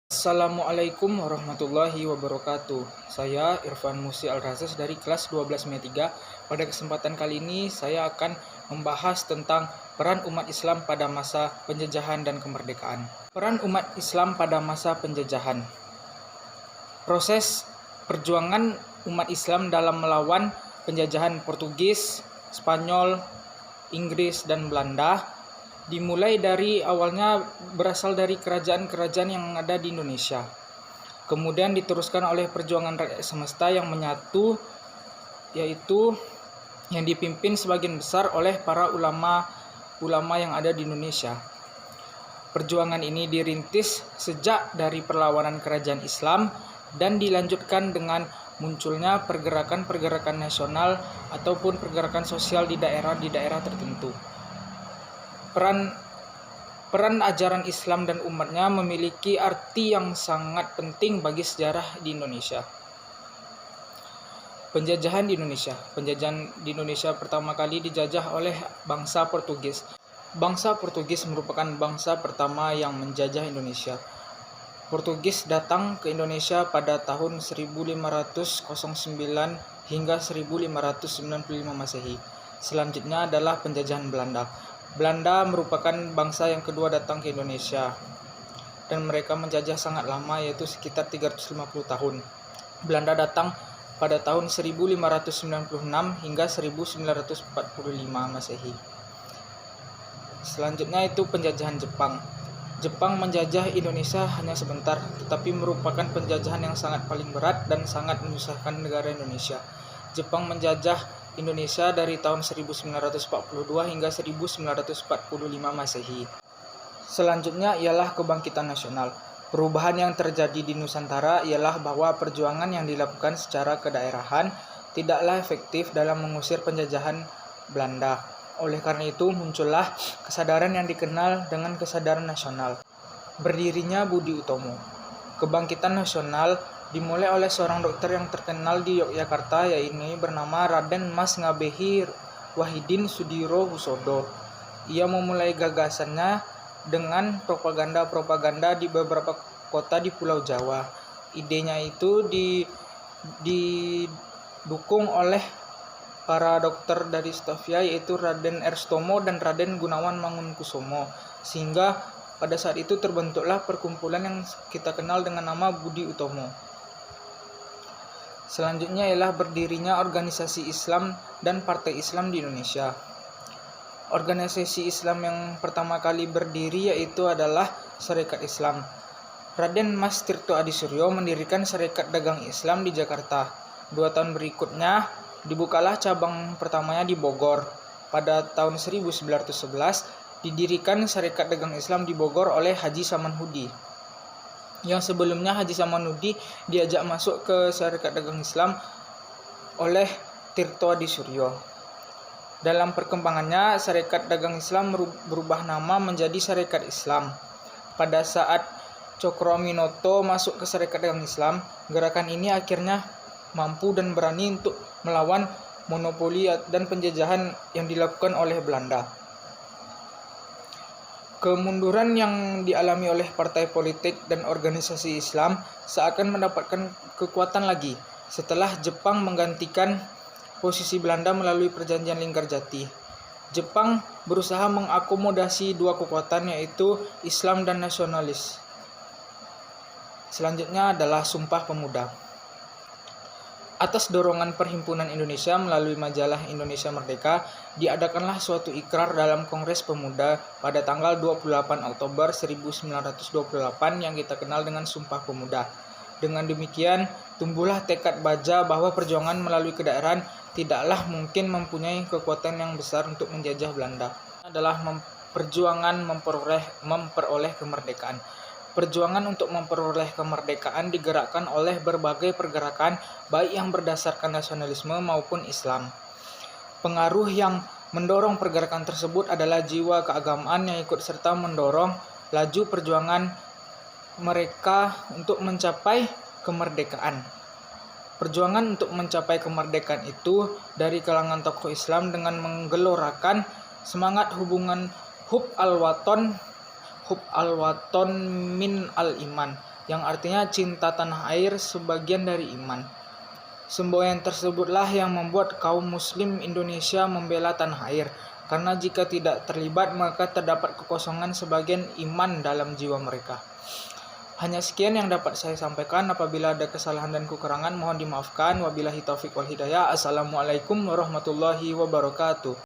Assalamualaikum warahmatullahi wabarakatuh. Saya Irfan Musi Al-Razas dari kelas 12 M3. Pada kesempatan kali ini saya akan membahas tentang peran umat Islam pada masa penjajahan dan kemerdekaan. Peran umat Islam pada masa penjajahan. Proses perjuangan umat Islam dalam melawan penjajahan Portugis, Spanyol, Inggris, dan Belanda dimulai dari awalnya berasal dari kerajaan-kerajaan yang ada di Indonesia. Kemudian diteruskan oleh perjuangan rakyat semesta yang menyatu, yaitu yang dipimpin sebagian besar oleh para ulama yang ada di Indonesia. Perjuangan ini dirintis sejak dari perlawanan kerajaan Islam dan dilanjutkan dengan munculnya pergerakan-pergerakan nasional ataupun pergerakan sosial di daerah tertentu. Peran ajaran Islam dan umatnya memiliki arti yang sangat penting bagi sejarah di Indonesia. Penjajahan di Indonesia. Penjajahan di Indonesia pertama kali dijajah oleh bangsa Portugis. Bangsa Portugis merupakan bangsa pertama yang menjajah Indonesia. Portugis datang ke Indonesia pada tahun 1509 hingga 1595 Masehi. Selanjutnya adalah penjajahan Belanda. Belanda merupakan bangsa yang kedua datang ke Indonesia dan mereka menjajah sangat lama, yaitu sekitar 350 tahun. Belanda datang pada tahun 1596 hingga 1945 Masehi. Selanjutnya itu penjajahan Jepang. Jepang menjajah Indonesia hanya sebentar, tetapi merupakan penjajahan yang sangat paling berat dan sangat menyusahkan negara Indonesia. Jepang menjajah Indonesia dari tahun 1942 hingga 1945 Masehi. Selanjutnya ialah kebangkitan nasional. Perubahan yang terjadi di Nusantara ialah bahwa perjuangan yang dilakukan secara kedaerahan tidaklah efektif dalam mengusir penjajahan Belanda. Oleh karena itu muncullah kesadaran yang dikenal dengan kesadaran nasional. Berdirinya Budi Utomo. Kebangkitan nasional dimulai oleh seorang dokter yang terkenal di Yogyakarta, yaitu bernama Raden Mas Ngabehi Wahidin Sudirohusodo. Ia memulai gagasannya dengan propaganda di beberapa kota di Pulau Jawa. Idenya itu didukung oleh para dokter dari Stovia, yaitu Raden Erstomo dan Raden Gunawan Mangunkusumo, sehingga pada saat itu terbentuklah perkumpulan yang kita kenal dengan nama Budi Utomo. Selanjutnya ialah berdirinya organisasi Islam dan Partai Islam di Indonesia. Organisasi Islam yang pertama kali berdiri yaitu adalah Sarekat Islam. Raden Mas Tirto Adisuryo mendirikan Sarekat Dagang Islam di Jakarta. 2 tahun berikutnya dibukalah cabang pertamanya di Bogor. Pada tahun 1911 didirikan Sarekat Dagang Islam di Bogor oleh Haji Samanhudi. Yang sebelumnya Haji Samanhudi diajak masuk ke Sarekat Dagang Islam oleh Tirto Adisuryo. Dalam perkembangannya, Sarekat Dagang Islam berubah nama menjadi Sarekat Islam. Pada saat Cokroaminoto masuk ke Sarekat Dagang Islam, gerakan ini akhirnya mampu dan berani untuk melawan monopoli dan penjajahan yang dilakukan oleh Belanda. Kemunduran yang dialami oleh partai politik dan organisasi Islam seakan mendapatkan kekuatan lagi setelah Jepang menggantikan posisi Belanda melalui perjanjian Linggarjati. Jepang berusaha mengakomodasi 2 kekuatan, yaitu Islam dan nasionalis. Selanjutnya adalah Sumpah Pemuda. Atas dorongan Perhimpunan Indonesia melalui majalah Indonesia Merdeka, diadakanlah suatu ikrar dalam Kongres Pemuda pada tanggal 28 Oktober 1928 yang kita kenal dengan Sumpah Pemuda. Dengan demikian, tumbuhlah tekad baja bahwa perjuangan melalui kedaerahan tidaklah mungkin mempunyai kekuatan yang besar untuk menjajah Belanda. Adalah perjuangan memperoleh kemerdekaan. Perjuangan untuk memperoleh kemerdekaan digerakkan oleh berbagai pergerakan, baik yang berdasarkan nasionalisme maupun Islam. Pengaruh yang mendorong pergerakan tersebut adalah jiwa keagamaan yang ikut serta mendorong laju perjuangan mereka untuk mencapai kemerdekaan. Perjuangan untuk mencapai kemerdekaan itu dari kalangan tokoh Islam dengan menggelorakan semangat hubungan hub al-waton min al-iman, yang artinya cinta tanah air sebagian dari iman. Semboyan tersebutlah yang membuat kaum muslim Indonesia membela tanah air, karena jika tidak terlibat maka terdapat kekosongan sebagian iman dalam jiwa mereka. Hanya sekian yang dapat saya sampaikan. Apabila ada kesalahan dan kekurangan mohon dimaafkan. Wabillahi taufiq wal hidayah. Assalamualaikum warahmatullahi wabarakatuh.